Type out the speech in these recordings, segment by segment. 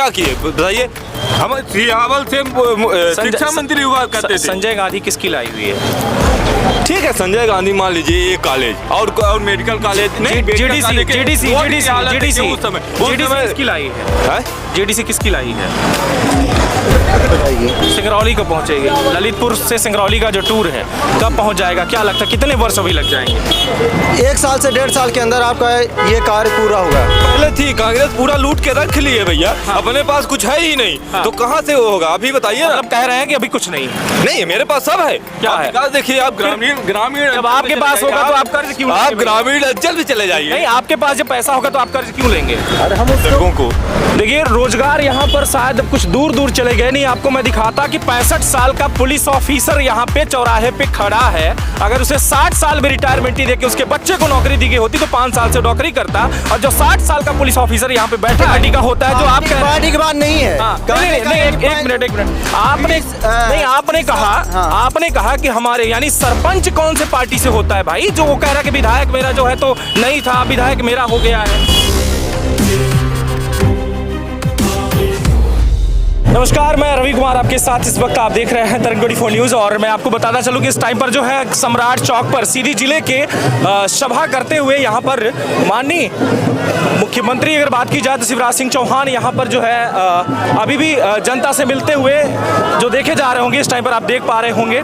क्या किए बताइए? हम सियावल से शिक्षा मंत्री हुआ करते थे। संजय गांधी किसकी लाई हुई है? ठीक है, संजय गांधी मान लीजिए ये कॉलेज और मेडिकल कॉलेज नहीं, जीडीसी किसकी लाई है? जीडीसी किसकी लाई है? सिंगरौली को पहुंचेगी। ललितपुर से सिंगरौली का जो टूर है कब पहुंच जाएगा? क्या लगता है कितने वर्ष अभी लग जाएंगे? 1 साल से 1.5 साल के अंदर आपका ये कार्य पूरा होगा। पहले थी कांग्रेस पूरा लूट के रख ली है भैया। अपने पास कुछ है ही नहीं। तो कहाँ से वो होगा अभी बताइए ना। मतलब कह रहे हैं कि अभी कुछ नहीं है। नहीं, मेरे पास सब है। क्या है? देखिए आप ग्रामीण जब आपके पास होगा तो आप कर्ज क्यों? आप ग्रामीण अंचल भी चले जाइए। नहीं, आपके पास जब पैसा होगा तो आप कर्ज क्यों लेंगे? अरे हम लोगों को देखिए, रोजगार यहाँ पर शायद कुछ दूर दूर चले गए। नहीं, आपको मैं दिखाता कि 65 साल का पुलिस ऑफिसर यहाँ पे चौराहे पे खड़ा है। अगर उसे 60 साल में रिटायरमेंट ही देके उसके बच्चे को नौकरी दी गई होती तो 5 साल से नौकरी करता। और जो 60 साल का पुलिस ऑफिसर यहाँ पे बैठा पार्टी का होता है, जो आप पार्टी की बात नहीं है। एक मिनट आपने कहा कि हमारे यानी सरपंच कौन से पार्टी से होता है भाई? जो वो कह रहा है कि विधायक मेरा जो है तो नहीं था, विधायक मेरा हो गया है। नमस्कार, मैं रवि कुमार आपके साथ। इस वक्त आप देख रहे हैं तरंग 24 न्यूज़ और मैं आपको बताना चलूँ कि इस टाइम पर जो है सम्राट चौक पर सीधी जिले के सभा करते हुए यहाँ पर माननीय मुख्यमंत्री अगर बात की जाए तो शिवराज सिंह चौहान यहाँ पर जो है अभी भी जनता से मिलते हुए जो देखे जा रहे होंगे। इस टाइम पर आप देख पा रहे होंगे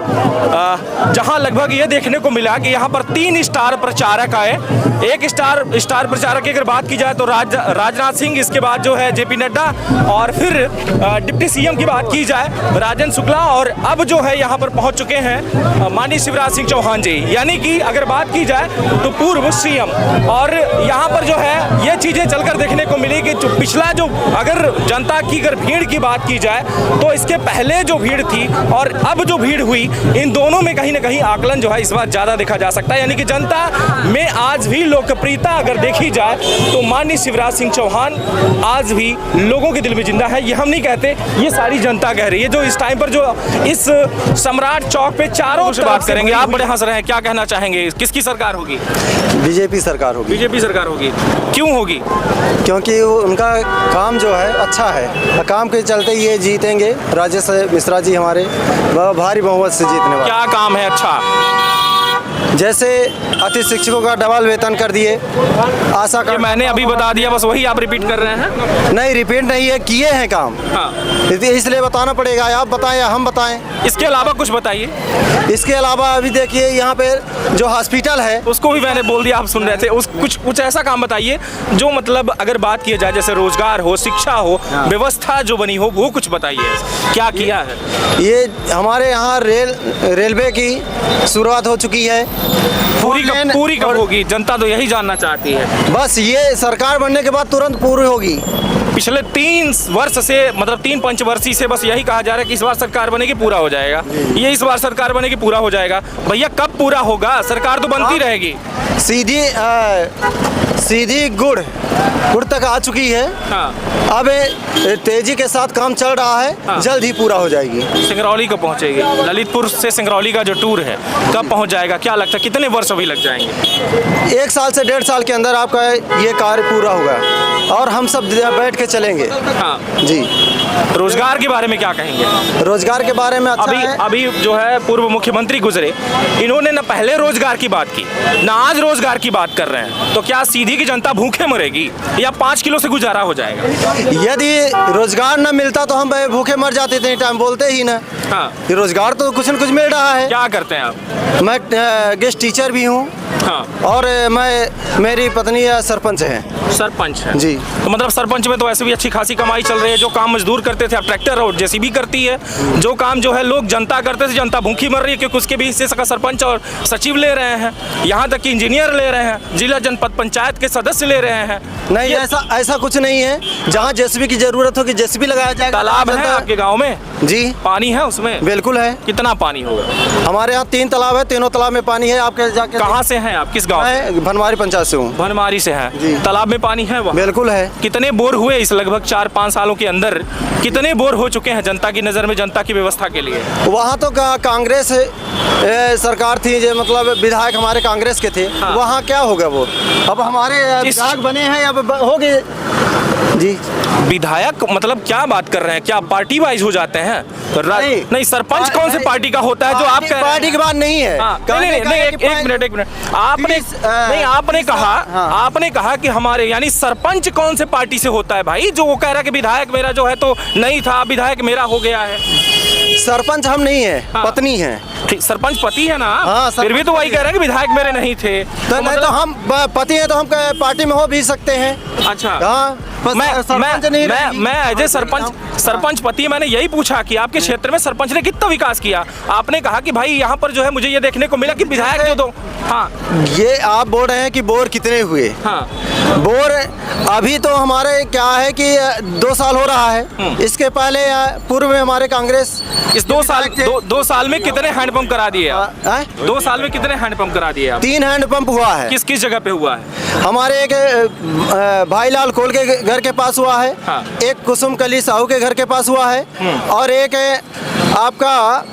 जहाँ लगभग ये देखने को मिला कि यहाँ पर 3 स्टार प्रचारक आए। एक स्टार प्रचारक की अगर बात की जाए तो राजनाथ सिंह, इसके बाद जो है जेपी नड्डा और फिर डिप्टी सीएम की बात की जाए राजन शुक्ला, और अब जो है यहाँ पर पहुँच चुके हैं माननीय शिवराज सिंह चौहान जी, यानी कि अगर बात की जाए तो पूर्व सीएम। और यहाँ पर जो है ये चीज़ें चलकर देखने को मिली कि जो पिछला जो अगर जनता की अगर भीड़ की बात की जाए तो इसके पहले जो भीड़ थी और अब जो भीड़ हुई, इन दोनों में कहीं ना कहीं आकलन जो है इस बार ज़्यादा देखा जा सकता है। यानी कि जनता में आज भी लोकप्रियता अगर देखी जाए तो माननीय शिवराज सिंह चौहान आज भी लोगों के दिल में जिंदा है। ये हम नहीं कहते, ये सारी जनता कह रही है। जो इस टाइम पर जो इस सम्राट चौक पे चारों से बात करेंगे, आप बड़े हंस रहे हैं, क्या कहना चाहेंगे? किसकी सरकार होगी? बीजेपी सरकार होगी। बीजेपी सरकार होगी। क्यों होगी? क्योंकि उनका काम जो है अच्छा है, काम के चलते ये जीतेंगे। राजेश मिश्रा जी हमारे भारी बहुमत से जीतने वाले। क्या काम है अच्छा? जैसे अति शिक्षकों का डबल वेतन कर दिए, आशा का मैंने अभी बता दिया, बस वही आप रिपीट कर रहे हैं। नहीं, रिपीट नहीं है, किए हैं काम। हाँ। इसलिए बताना पड़ेगा। आप बताएं या हम बताएं? इसके अलावा कुछ बताइए। इसके अलावा अभी देखिए यहाँ पे जो हॉस्पिटल है उसको भी मैंने बोल दिया, आप सुन रहे थे। कुछ ऐसा काम बताइए जो मतलब अगर बात की जाए जैसे रोजगार हो, शिक्षा हो, व्यवस्था जो बनी हो, वो कुछ बताइए क्या किया है। ये हमारे यहाँ रेलवे की शुरुआत हो चुकी है। पूरी कब होगी? जनता तो यही जानना चाहती है। बस ये सरकार बनने के बाद तुरंत पूरी होगी। पिछले 3 वर्ष से मतलब 3 पंचवर्षीय से बस यही कहा जा रहा है कि इस बार सरकार बनेगी पूरा हो जाएगा, ये इस बार सरकार बनेगी पूरा हो जाएगा। भैया कब पूरा होगा? सरकार तो बनती रहेगी। सीधी गुड़ तक आ चुकी है। हाँ। अब तेजी के साथ काम चल रहा है। हाँ। जल्द ही पूरा हो जाएगी। सिंगरौली को पहुंचेगी। ललितपुर से सिंगरौली का जो टूर है कब पहुंच जाएगा? क्या लगता है कितने वर्ष अभी लग जाएंगे? 1 साल से 1.5 साल के अंदर आपका ये कार्य पूरा होगा और हम सब बैठ के चलेंगे। हाँ जी। रोजगार के बारे में क्या कहेंगे? रोजगार के बारे में अभी जो है पूर्व मुख्यमंत्री गुजरे, इन्होंने न पहले रोजगार की बात की न आज रोजगार की बात कर रहे हैं। तो क्या सीधी की जनता भूखे मरेगी या 5 किलो से गुजारा हो जाएगा? यदि रोजगार न मिलता तो हम भूखे मर जाते थे, टाइम बोलते ही ना। हाँ। रोजगार तो कुछ न कुछ मिल रहा है। क्या करते हैं आप? मैं गेस्ट टीचर भी हूँ। हाँ। और मेरी पत्नी सरपंच है। सरपंच है जी। तो मतलब सरपंच में तो ऐसे भी अच्छी खासी कमाई चल रही है। जो काम मजदूर करते थे अब ट्रैक्टर और जेसीबी करती है। जो काम जो है लोग जनता करते थे, जनता भूखी मर रही है क्योंकि उसके भी हिस्से का सरपंच और सचिव ले रहे हैं, यहाँ तक कि इंजीनियर ले रहे हैं, जिला जनपद पंचायत के सदस्य ले रहे हैं। नहीं, ऐसा कुछ नहीं है। जहाँ जेसीबी की जरूरत होगी जेसीबी लगाया जाएगा। तालाब है आपके गाँव में? जी। पानी है उसमें? बिल्कुल है। कितना पानी होगा? हमारे यहाँ 3 तालाब है, तीनों तालाब में पानी है। आपके जाके कहाँ से हैं आप? किस गाँव? भनवारी पंचायत से हूँ। भनवारी से हैं। तालाब में पानी है वहाँ? बिल्कुल है। कितने बोर हुए इस लगभग 4-5 सालों के अंदर? कितने बोर हो चुके हैं जनता की नज़र में, जनता की व्यवस्था के लिए? वहाँ तो कांग्रेस सरकार थी, जो मतलब विधायक हमारे कांग्रेस के थे। हाँ। वहाँ क्या होगा वो? अब हमारे विधायक बने हैं, अब होंगे जी। विधायक मतलब क्या बात कर रहे हैं, क्या पार्टी वाइज हो जाते हैं? नहीं, सरपंच कौन से पार्टी का होता है जो आप कह रहे हैं? पार्टी की बात नहीं है। नहीं, एक मिनट आपने कहा कि हमारे यानी सरपंच कौन से पार्टी से होता है भाई? जो वो कह रहा है कि विधायक मेरा जो है तो नहीं था, विधायक मेरा हो गया है। सरपंच हम नहीं है, पत्नी है। सरपंच पति है ना? हाँ, फिर भी तो वही कह रहे हैं कि विधायक मेरे नहीं थे। तो नहीं, तो हम पति हैं तो हम पार्टी में हो भी सकते हैं। अच्छा, हाँ, मैं एज ए सरपंच पति, मैंने यही पूछा कि आपके क्षेत्र में सरपंच ने कितना विकास किया। आपने कहा कि भाई यहाँ पर जो है मुझे ये देखने को मिला कि विधायक जो दो। हाँ, ये आप बोल रहे हैं कि बोर कितने हुए? हाँ, बोर अभी तो हमारे क्या है कि 2 साल हो रहा है। इसके पहले पूर्व में हमारे कांग्रेस इस 2 साल में कितने हैंडपंप करा दिए आप? 2 साल में कितने हैंडपंप करा दिए आप? 3 हैंडपंप हुआ है। किस किस जगह पे हुआ है? हमारे एक भाईलाल कोल के घर के पास हुआ है। हाँ। एक कुसुम कली साहू के घर के पास हुआ है। और एक आपका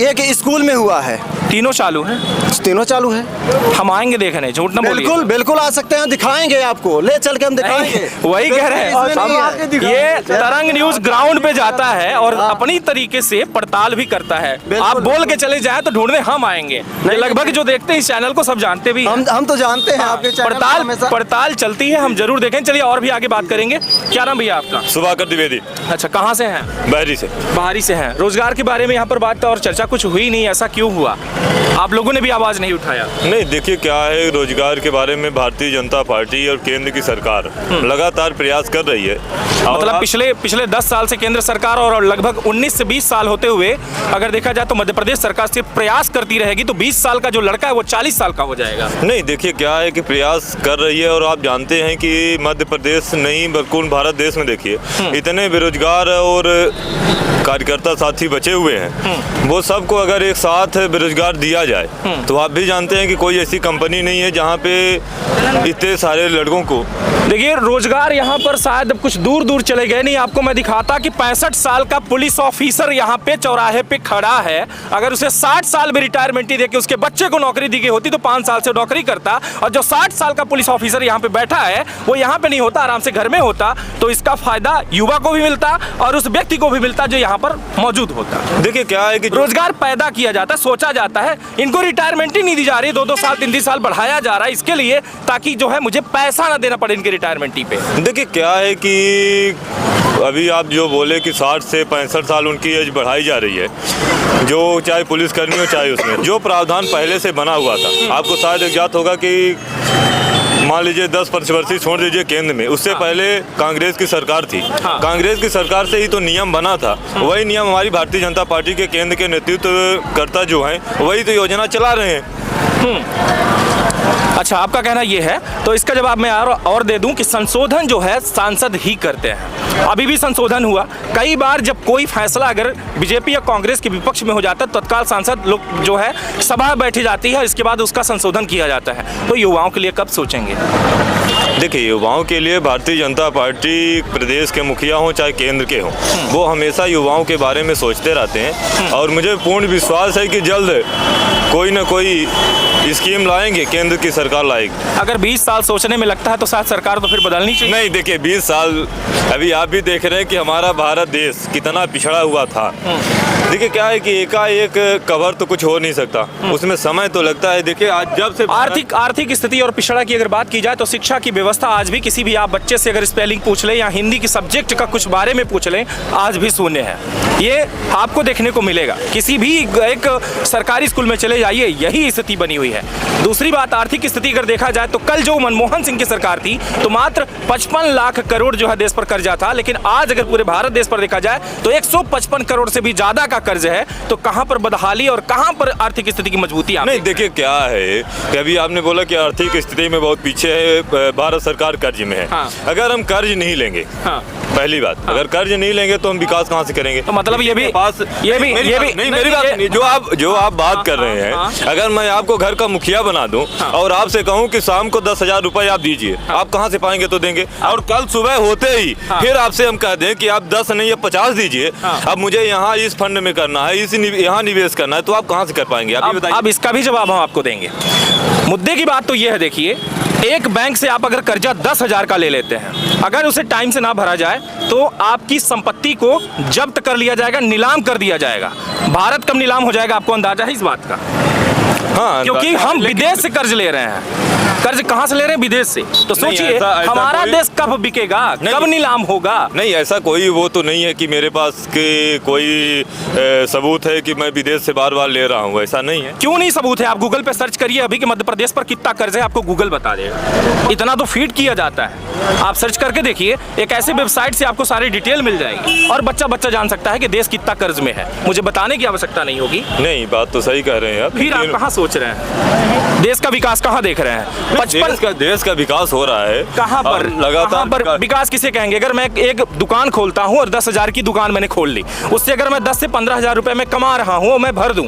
एक स्कूल में हुआ है। तीनों चालू हैं? तीनों चालू है। हम आएंगे देखने, झूठ ना बोलिए। बिल्कुल आ सकते हैं, दिखाएंगे आपको, ले चल के हम दिखाएंगे। वही कह रहे हैं, ये तरंग न्यूज ग्राउंड पे जाता है और अपनी तरीके से पड़ताल भी करता है। आप बोल के चले जाए तो ढूंढने हम आएंगे। लगभग जो देखते हैं इस चैनल को सब जानते भी हैं। हम तो जानते हैं आपके चैनल पड़ताल चलती है, हम जरूर देखें। चलिए और भी आगे बात करेंगे। क्या नाम भैया आपका? सुभाकर द्विवेदी। अच्छा, कहाँ से हैं? बहरी से। बाहरी से हैं। रोजगार के बारे में यहाँ पर बात और चर्चा कुछ हुई नहीं, ऐसा क्यों हुआ? आप लोगों ने भी आवाज नहीं उठाया? नहीं, देखिए क्या है, रोजगार के बारे में भारतीय जनता पार्टी और केंद्र की सरकार लगातार प्रयास कर रही है। मतलब पिछले 10 साल से केंद्र सरकार और लगभग 19 से 20 साल होते हुए अगर देखा जाए तो मध्य प्रदेश सरकार सिर्फ प्रयास करती रहेगी तो 20 साल का जो लड़का है वो 40 साल का हो जाएगा। नहीं, देखिए क्या है कि प्रयास कर रही है और आप जानते हैं कि मध्य प्रदेश नहीं बल्कि भारत देश में देखिए इतने बेरोजगार और कार्यकर्ता साथी बचे हुए हैं। वो सबको अगर एक साथ बेरोजगार दिया जाए तो आप भी जानते हैं कि कोई ऐसी कंपनी नहीं है जहाँ पे इतने सारे लड़कों को। देखिए, रोजगार यहाँ पर शायद कुछ दूर दूर चले गए नहीं। आपको मैं दिखाता कि 65 साल का पुलिस ऑफिसर यहाँ पे चौराहे पे खड़ा है। अगर उसे 60 साल में रिटायरमेंट दे के उसके बच्चे को नौकरी दी गई होती तो 5 साल से नौकरी करता, और जो 60 साल का पुलिस ऑफिसर यहाँ पे बैठा है वो यहाँ पे नहीं होता, आराम से घर में होता। तो इसका फायदा युवा को भी मिलता और उस व्यक्ति को भी मिलता जो यहाँ पर मौजूद होता। देखिए क्या है कि रोजगार पैदा किया जाता है, सोचा जाता है। इनको रिटायरमेंट ही नहीं दी जा रही, 2-2 साल 3-3 साल बढ़ाया जा रहा है इसके लिए ताकि जो है मुझे पैसा ना देना पड़े इनके रिटायरमेंट पे। देखिए क्या है कि अभी आप जो बोले कि 60 से 65 साल उनकी एज बढ़ाई जा रही है, जो चाहे पुलिसकर्मी हो चाहे उसमें जो प्रावधान पहले से बना हुआ था। आपको शायद ज्ञात होगा कि मान लीजिए 10% छोड़ दीजिए केंद्र में, उससे पहले कांग्रेस की सरकार थी। कांग्रेस की सरकार से ही तो नियम बना था। वही नियम हमारी भारतीय जनता पार्टी के केंद्र के नेतृत्वकर्ता जो हैं वही तो योजना चला रहे हैं। अच्छा, आपका कहना ये है, तो इसका जवाब मैं और दे दूं कि संशोधन जो है सांसद ही करते हैं। अभी भी संशोधन हुआ। कई बार जब कोई फैसला अगर बीजेपी या कांग्रेस के विपक्ष में हो जाता है तत्काल सांसद लोग जो है सभा बैठी जाती है, इसके बाद उसका संशोधन किया जाता है। तो युवाओं के लिए कब सोचेंगे? देखिए, युवाओं के लिए भारतीय जनता पार्टी प्रदेश के मुखिया हों चाहे केंद्र के हों, वो हमेशा युवाओं के बारे में सोचते रहते हैं। और मुझे पूर्ण विश्वास है कि जल्द कोई ना कोई स्कीम लाएंगे, केंद्र की सरकार लाएगी। अगर 20 साल सोचने में लगता है तो शायद सरकार तो फिर बदलनी चाहिए। नहीं, देखिए 20 साल अभी आप भी देख रहे हैं कि हमारा भारत देश कितना पिछड़ा हुआ था। देखिए क्या है कि एकाएक कवर तो कुछ हो नहीं सकता, उसमें समय तो लगता है। देखिए आज जब से आर्थिक स्थिति और पिछड़ा की अगर बात की जाए तो शिक्षा की व्यवस्था आज भी किसी भी आप बच्चे से अगर स्पेलिंग पूछ लें या हिंदी की सब्जेक्ट का कुछ बारे में पूछ लें आज भी शून्य है। ये आपको देखने को मिलेगा, किसी भी एक सरकारी स्कूल में चले जाइए यही स्थिति बनी हुई है। दूसरी बात, आर्थिक स्थिति अगर देखा जाए तो कल जो मनमोहन सिंह की सरकार थी तो मात्र 55 लाख करोड़ जो है देश पर कर्जा था, लेकिन आज अगर पूरे भारत देश पर देखा जाए तो 155 करोड़ से भी ज्यादा का कर्ज है। तो कहां पर बदहाली और कहां पर आर्थिक स्थिति की मजबूती? नहीं, देखिए क्या है कि अभी आपने बोला कि आर्थिक स्थिति में बहुत पीछे है, भारत सरकार कर्ज में है। अगर हम कर्ज नहीं लेंगे, पहली बात, अगर कर्ज नहीं लेंगे तो हम विकास कहां से करेंगे? तो मतलब ये भी मेरी बात नहीं, जो आप बात कर रहे हैं, अगर मैं आपको घर का मुखिया बना दूं और आपसे कहूं कि शाम को 10,000 रुपए आप दीजिए, आप कहां से पाएंगे? तो देंगे। और कल सुबह होते ही फिर आपसे हम कह दें कि आप 10 नहीं 50 दीजिए, अब मुझे यहाँ इस फंड में करना है, यहाँ निवेश करना है, तो आप कहाँ से कर पाएंगे? आप बताइए। अब इसका भी जवाब हम आपको देंगे। मुद्दे की बात तो ये है, देखिए एक बैंक से आप अगर कर्जा 10,000 का ले लेते हैं, अगर उसे टाइम से ना भरा जाए तो आपकी संपत्ति को जब्त कर लिया जाएगा, नीलाम कर दिया जाएगा। भारत कब नीलाम हो जाएगा, आपको अंदाजा है इस बात का? हाँ, क्योंकि हम विदेश से कर्ज ले रहे हैं। कर्ज कहाँ से ले रहे हैं? विदेश से। तो सोचिए ऐसा हमारा देश कब बिकेगा, कब नीलाम होगा? नहीं, ऐसा कोई वो तो नहीं है कि मेरे पास के कोई सबूत है कि मैं विदेश से बार बार ले रहा हूँ, ऐसा नहीं है। क्यों नहीं सबूत है? आप गूगल पे सर्च करिए अभी कि मध्य प्रदेश पर कितना कर्ज है, आपको गूगल बता देगा। इतना तो फीड किया जाता है। आप सर्च करके देखिए, एक ऐसे वेबसाइट से आपको सारी डिटेल मिल जाएगी और बच्चा बच्चा जान सकता है कि देश कितना कर्ज में है। मुझे बताने की आवश्यकता नहीं होगी। नहीं, बात तो सही कह रहे हैं आप। फिर आप कहाँ सोच रहे हैं? देश का विकास कहाँ देख रहे हैं? 55 देश का विकास हो रहा है। कहाँ पर लगातार विकास किसे कहेंगे? अगर मैं एक दुकान खोलता हूँ और 10,000 की दुकान मैंने खोल ली, उससे अगर मैं 10 से 15,000 रुपए में कमा रहा हूँ और मैं भर दूं,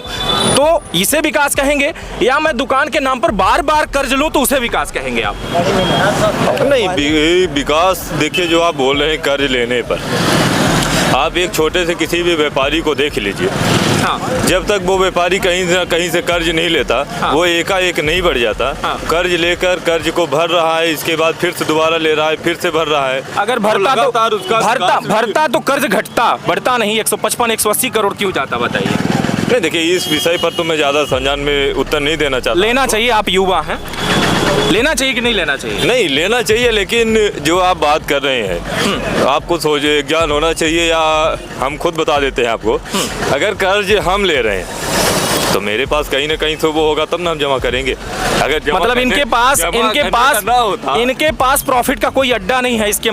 तो इसे विकास कहेंगे? या मैं दुकान के नाम पर बार बार कर्ज लूं तो उसे विकास कहेंगे आप? नहीं, विकास देखिए, जो आप बोल रहे हैं कर्ज लेने पर, आप एक छोटे से किसी भी व्यापारी को देख लीजिए। हाँ। जब तक वो व्यापारी कहीं से कर्ज नहीं लेता, हाँ। वो एकाएक नहीं बढ़ जाता। हाँ। कर्ज लेकर कर्ज को भर रहा है, इसके बाद फिर से दोबारा ले रहा है, फिर से भर रहा है। अगर भरता तो कर्ज घटता, बढ़ता नहीं। 155 180 करोड़ क्यों जाता, बताइए? नहीं, देखिए, इस विषय पर तो मैं ज़्यादा संज्ञान में उत्तर नहीं देना चाहता। लेना चाहिए, आप युवा हैं, लेना चाहिए कि नहीं लेना चाहिए? नहीं, लेना चाहिए, लेकिन जो आप बात कर रहे हैं, आपको सोचे ज्ञान होना चाहिए, या हम खुद बता देते हैं आपको। अगर कर्ज हम ले रहे हैं तो मेरे पास कहीं ना कहीं तो वो होगा, तब ना हम जमा करेंगे। अगर मतलब इनके पास प्रॉफिट का कोई अड्डा नहीं है। इसका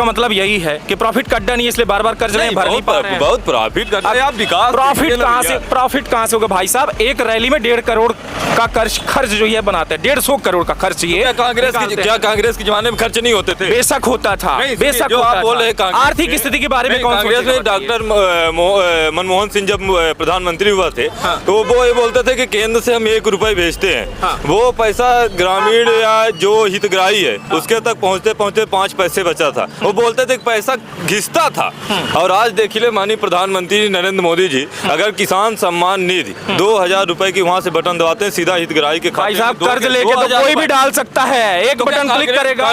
मतलब यही है कि प्रॉफिट का अड्डा नहीं है, इसलिए बार बार कर्ज नहीं भर नहीं पा रहे हैं। बहुत प्रॉफिट करते हैं आप। विकास प्रॉफिट कहाँ से होगा भाई साहब? एक रैली में 1.5 करोड़ का खर्च जो है बनाते हैं, 150 करोड़ का खर्च। ये कांग्रेस के जमाने में खर्च नहीं होते थे? बेशक होता था, बेशक होता था। आर्थिक स्थिति के बारे में कांग्रेस में डॉक्टर मनमोहन सिंह जब प्रधानमंत्री हुआ थे, तो वो ये बोलते थे कि केंद्र से हम 1 रुपए भेजते हैं, वो पैसा ग्रामीण या जो हितग्राही है उसके तक पहुंचते पहुंचते 5 पैसे बचा था। वो बोलते थे कि पैसा घिसता था। और आज देखिए, माननीय प्रधानमंत्री नरेंद्र मोदी जी अगर किसान सम्मान निधि 2,000 रुपए की वहां से बटन दबाते हैं सीधा हितग्राही के खाते में। भाई साहब, कर्ज लेके तो कोई भी डाल सकता है, एक बटन क्लिक करेगा,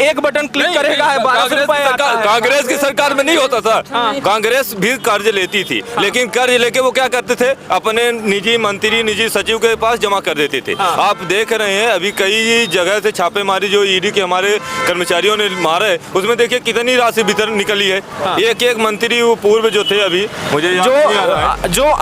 एक बटन क्लिक करेगा, 1200 रुपए। कांग्रेस की सरकार में नहीं होता था। कांग्रेस भी कर्ज लेती थी, लेकिन कर्ज लेके वो क्या करते थे? अपने निजी मंत्री, निजी सचिव के पास जमा कर देते थे। आप देख रहे हैं अभी कई जगह से छापेमारी जो ईडी के हमारे कर्मचारियों ने मारा है, उसमें देखिए कितनी राशि भीतर निकली है। एक मंत्री पूर्व जो थे, अभी मुझे जो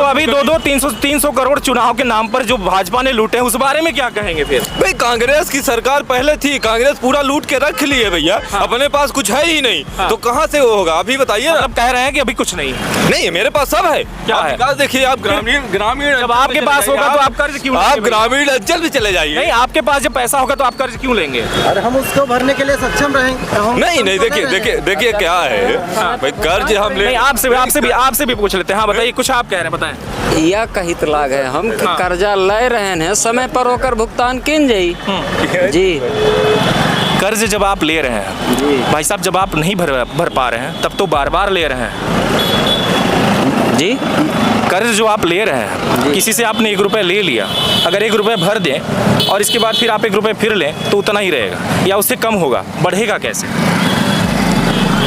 अभी 200-300 करोड़ चुनाव के नाम पर जो भाजपा ने लूटे हैं, उस बारे में क्या कहेंगे फिर? भाई, कांग्रेस की सरकार पहले थी, कांग्रेस पूरा लूट के रख ली है भैया। अपने पास कुछ है ही नहीं, तो कहाँ से वो होगा? अभी बताइए। मतलब कह रहे हैं कि अभी कुछ नहीं नहीं, मेरे पास सब है। क्या है? देखिए, आप ग्रामीण जब आपके पास होगा तो आप कर्ज क्यों? आप ग्रामीण अंचल भी चले जाइए। नहीं, आपके पास जब पैसा होगा तो आप कर्ज क्यों लेंगे? अरे हम उसको भरने के लिए सक्षम रहेंगे। नहीं, देखिए क्या है भाई, कर्ज हम ले। आपसे भी पूछ लेते हैं। हाँ, बताइए, कुछ आप कह रहे हैं, बताएं। यह कहित लाग है, हम कर्जा ले रहे हैं, समय पर होकर भुगतान किन जाई जी। कर्ज जब आप ले रहे हैं भाई साहब, जब आप नहीं भर पा रहे हैं, तब तो बार बार ले रहे हैं जी। कर्ज जो आप ले रहे हैं, किसी से आपने 1 रुपए ले लिया, अगर 1 रुपए भर दें और इसके बाद फिर आप 1 रुपए फिर लें तो उतना ही रहेगा या उससे कम होगा, बढ़ेगा कैसे?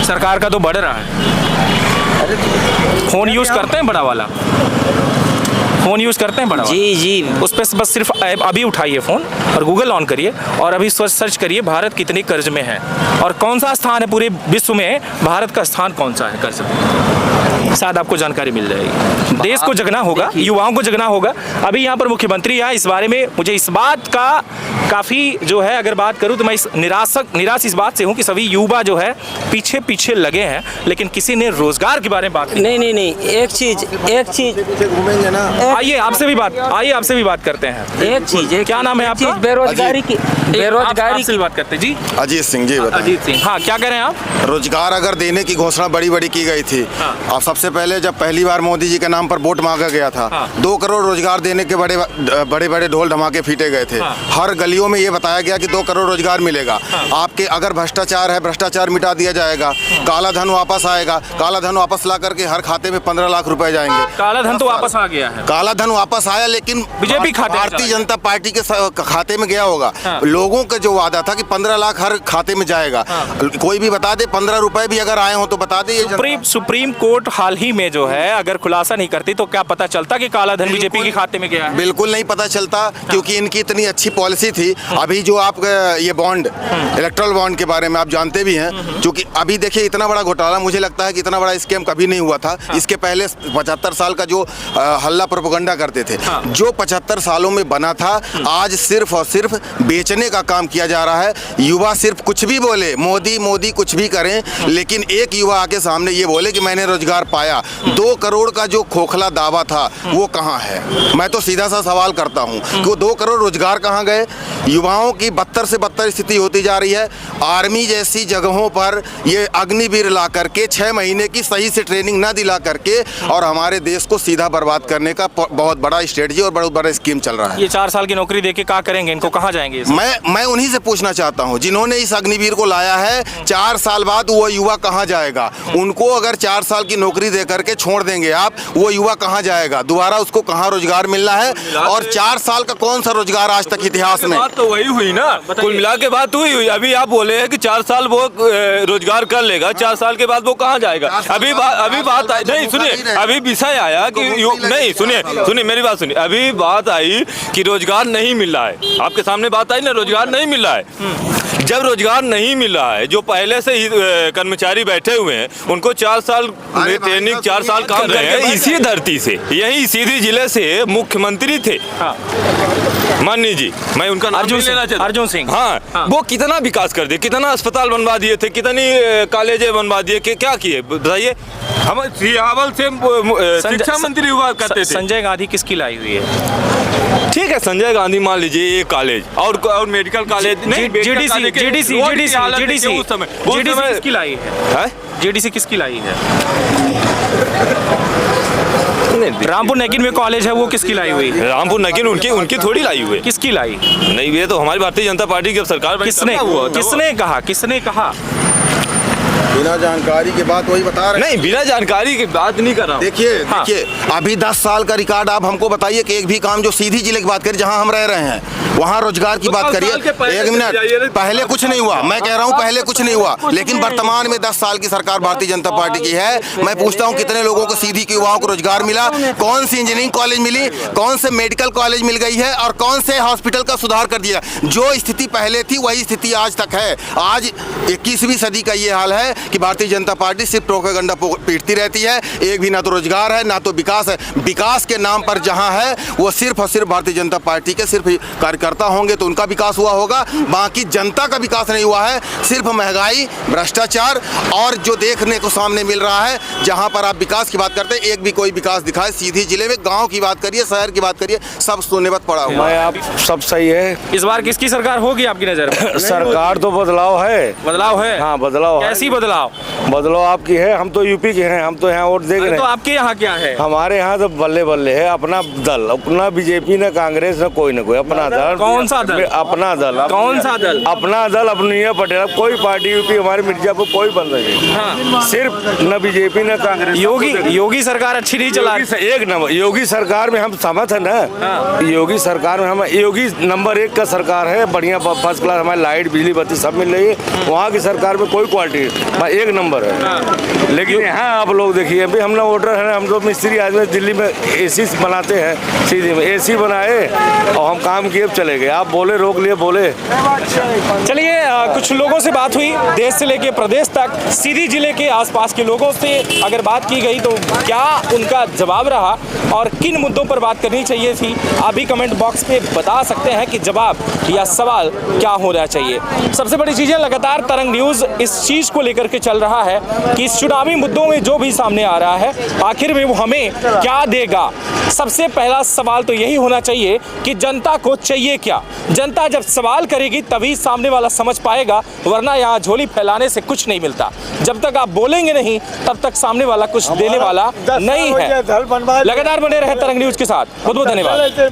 सरकार का तो बढ़ रहा है। फोन यूज करते हैं बड़ा वाला? फोन यूज करते हैं बड़ा? जी। उस पर बस सिर्फ अभी उठाइए फोन और गूगल ऑन करिए और अभी सर्च करिए भारत कितने कर्ज में है और कौन सा स्थान है पूरे विश्व में, भारत का स्थान कौन सा है कर्ज में। शायद आपको जानकारी मिल जाएगी। देश को जगना होगा, युवाओं को जगना होगा। अभी यहाँ पर मुख्यमंत्री है, इस बारे में मुझे इस बात का काफ़ी जो है, अगर बात करूँ तो मैं निराश इस बात से हूँ कि सभी युवा जो है पीछे लगे हैं, लेकिन किसी ने रोजगार के बारे में बात नहीं। एक चीज घूमेंगे ना। आइए आपसे भी बात करते हैं। एक चीज, क्या नाम है आपका? बेरोजगारी से बात करते हैं जी। अजीत सिंह जी, अजीत सिंह, हाँ, क्या कह रहे हैं आप? रोजगार अगर देने की घोषणा बड़ी की गई थी। और सबसे पहले जब पहली बार मोदी जी के नाम पर वोट मांगा गया था, 2 करोड़ रोजगार देने के बड़े ढोल धमाके फीटे गए थे। हर गलियों में ये बताया गया कि 2 करोड़ रोजगार मिलेगा। आपके अगर भ्रष्टाचार है, भ्रष्टाचार मिटा दिया जाएगा, काला धन वापस आएगा, काला धन वापस ला करके हर खाते में 15 लाख रुपए जाएंगे। काला धन तो वापस आ गया है। काला धन वापस आया, लेकिन बीजेपी खाते में भारतीय चला जनता पार्टी के खाते में गया होगा। लोगों का जो वादा था कि 15 लाख हर खाते में जाएगा, कोई भी बता दे 15 रुपए भी अगर आए हो तो बता दे। सुप्रीम कोर्ट हाल ही में जो है अगर खुलासा नहीं करती तो क्या पता चलता कि काला धन बीजेपी के खाते में गया है? बिल्कुल नहीं पता चलता, क्योंकि इनकी इतनी अच्छी पॉलिसी थी। अभी जो आप ये बॉन्ड, इलेक्ट्रल बॉन्ड के बारे में आप जानते भी हैं, क्योंकि अभी देखिए इतना बड़ा घोटाला, मुझे लगता है कि इतना बड़ा स्कैम कभी नहीं हुआ था। इसके पहले 75 साल का जो हल्ला प्रोपेगेंडा करते थे, जो 75 सालों में बना था, आज सिर्फ और सिर्फ बेचने का काम किया जा रहा है। युवा सिर्फ कुछ भी बोले, मोदी मोदी कुछ भी करें, लेकिन एक युवा आके सामने ये बोले कि मैंने रोजगार पाया। 2 करोड़ का जो खोखला दावा था वो कहाँ है? मैं तो सीधा सा सवाल करता हूँ कि वो 2 करोड़ रोजगार कहाँ गए? युवाओं की बदतर से बदतर स्थिति होती जा रही है। आर्मी जैसी जगहों पर ये अग्निवीर ला करके 6 महीने की सही से ट्रेनिंग न दिला करके और हमारे देश को सीधा बर्बाद करने का बहुत बड़ा स्ट्रेटजी और बहुत बड़ा स्कीम चल रहा है। ये 4 साल की नौकरी देके क्या करेंगे? इनको कहाँ जाएंगे? मैं उन्हीं से पूछना चाहता हूं जिन्होंने इस अग्निवीर को लाया है, 4 साल बाद वो युवा कहां जाएगा? उनको अगर 4 साल की नौकरी दे करके छोड़ देंगे आप, वो युवा कहां जाएगा? दोबारा उसको कहां रोजगार मिलना है? और 4 साल का कौन सा रोजगार आज तक इतिहास में? बात तो वही हुई ना, कुल मिला के बात हुई। अभी आप बोले हैं कि 4 साल वो रोजगार कर लेगा, 4 साल के बाद वो कहाँ जाएगा? अभी बात आई, नहीं सुनिए, अभी विषय आया कि नहीं, सुनिए मेरी बात सुनिए, अभी बात आई कि रोजगार नहीं मिल रहा है। आपके सामने बात आई ना, रोजगार नहीं मिल रहा है। जब रोजगार नहीं मिल रहा है, जो पहले से ही कर्मचारी बैठे हुए हैं, उनको 4 साल में ट्रेनिंग, 4 साल काम कर रहे हैं इसी धरती से, यही सीधी जिले से मुख्यमंत्री थे माननीय जी, मैं उनका नाम लेना चाहता हूं, अर्जुन सिंह। हाँ, वो कितना विकास कर दिए, कितना अस्पताल बनवा दिए थे, कितनी कॉलेजें बनवा दिए, क्या किए बताइए? हम सियावल से शिक्षा मंत्री हुआ करते थे। संजय गांधी किसकी लाई हुई है? ठीक है, संजय गांधी मान लीजिए एक कॉलेज और मेडिकल कॉलेज नहीं, जीडीसी किसकी लाई है? जीडीसी किसकी लाई है? रामपुर नगिन में कॉलेज है, वो किसकी लाई हुई? रामपुर नगिन उनकी थोड़ी लाई हुई। किसकी लाई? नहीं, ये तो हमारी भारतीय जनता पार्टी की जब सरकार बनी किसने कहा? बिना जानकारी के बात वही बता रहे हैं। नहीं, बिना जानकारी की बात नहीं कर रहा हूं। देखिए अभी 10 साल का रिकॉर्ड आप हमको बताइए कि एक भी काम जो सीधी जिले की बात करिए, जहां हम रह रहे हैं, वहां रोजगार की बात करिए। 1 मिनट, पहले कुछ नहीं हुआ, मैं कह रहा हूं पहले कुछ नहीं हुआ, लेकिन वर्तमान में 10 साल की सरकार भारतीय जनता पार्टी की है। मैं पूछता हूं कितने लोगों को, सीधी के युवाओं को रोजगार मिला? कौन सी इंजीनियरिंग कॉलेज मिली? कौन से मेडिकल कॉलेज मिल गई है? और कौन से हॉस्पिटल का सुधार कर दिया? जो स्थिति पहले थी वही स्थिति आज तक है। आज 21वीं सदी का ये हाल है कि भारतीय जनता पार्टी सिर्फ प्रोपेगेंडा पीटती रहती है। एक भी ना तो रोजगार है, ना तो विकास है। विकास के नाम पर जहां है वो सिर्फ और सिर्फ भारतीय जनता पार्टी के सिर्फ कार्यकर्ता होंगे तो उनका विकास हुआ होगा, बाकी जनता का विकास नहीं हुआ है। सिर्फ महंगाई, भ्रष्टाचार और जो देखने को सामने मिल रहा है, जहां पर आप विकास की बात करते हैं, एक भी कोई विकास दिखाए सीधी जिले में? गांव की बात करिए, शहर की बात करिए, सब सोनेबत पड़ा हुआ है। आप सब सही है। इस बार किसकी सरकार होगी आपकी नजर में? सरकार तो बदलाव है। बदलाव है? हाँ, बदलाव। कैसी बदलाव? बदलाव आपकी है, हम तो यूपी के हैं, हम तो यहाँ वोट देख रहे हैं। तो आपके यहाँ क्या है? हमारे यहाँ तो बल्ले बल्ले है, अपना दल, अपना बीजेपी न कांग्रेस न कोई न कोई, अपना दल। कौन सा दल? अपना दल। कौन सा दल? अपना दल, अपनी पटेल। कोई पार्टी यूपी हमारे मिर्जापुर कोई बन रही है, सिर्फ न बीजेपी न कांग्रेस। योगी सरकार अच्छी नहीं चला रही। एक नंबर योगी सरकार में हम सहमत है ना। योगी सरकार में हम, योगी नंबर 1 का सरकार है, बढ़िया फर्स्ट क्लास, हमारी लाइट बिजली बत्ती सब मिल रही है। वहाँ की सरकार में कोई क्वालिटी 1 नंबर है। लेकिन यहाँ आप लोग देखिए, अभी हम लोग वोटर हैं, हम लोग मिस्त्री आदमी दिल्ली में एसी बनाते हैं, सीधी में एसी बनाए और हम काम किए, चले गए। आप बोले रोक लिए, बोले। चलिए, कुछ लोगों से बात हुई, देश से लेके प्रदेश तक, सीधी जिले के आसपास के लोगों से अगर बात की गई तो क्या उनका जवाब रहा और किन मुद्दों पर बात करनी चाहिए थी, आप भी कमेंट बॉक्स पे बता सकते हैं कि जवाब या सवाल क्या होना चाहिए। सबसे बड़ी चीज़ें, लगातार तरंग न्यूज़ इस चीज़ को लेकर के चल रहा है कि इस चुनावी मुद्दों में जो भी सामने आ रहा है, आखिर में वो हमें क्या देगा। सबसे पहला सवाल तो यही होना चाहिए कि जनता को चाहिए क्या। जनता जब सवाल करेगी तभी सामने वाला समझ पाएगा, वरना यहाँ झोली फैलाने से कुछ नहीं मिलता। जब तक आप बोलेंगे नहीं तब तक सामने वाला कुछ देने वाला नहीं है। लगातार बने रहे तरंग न्यूज़ के साथ। बहुत बहुत धन्यवाद।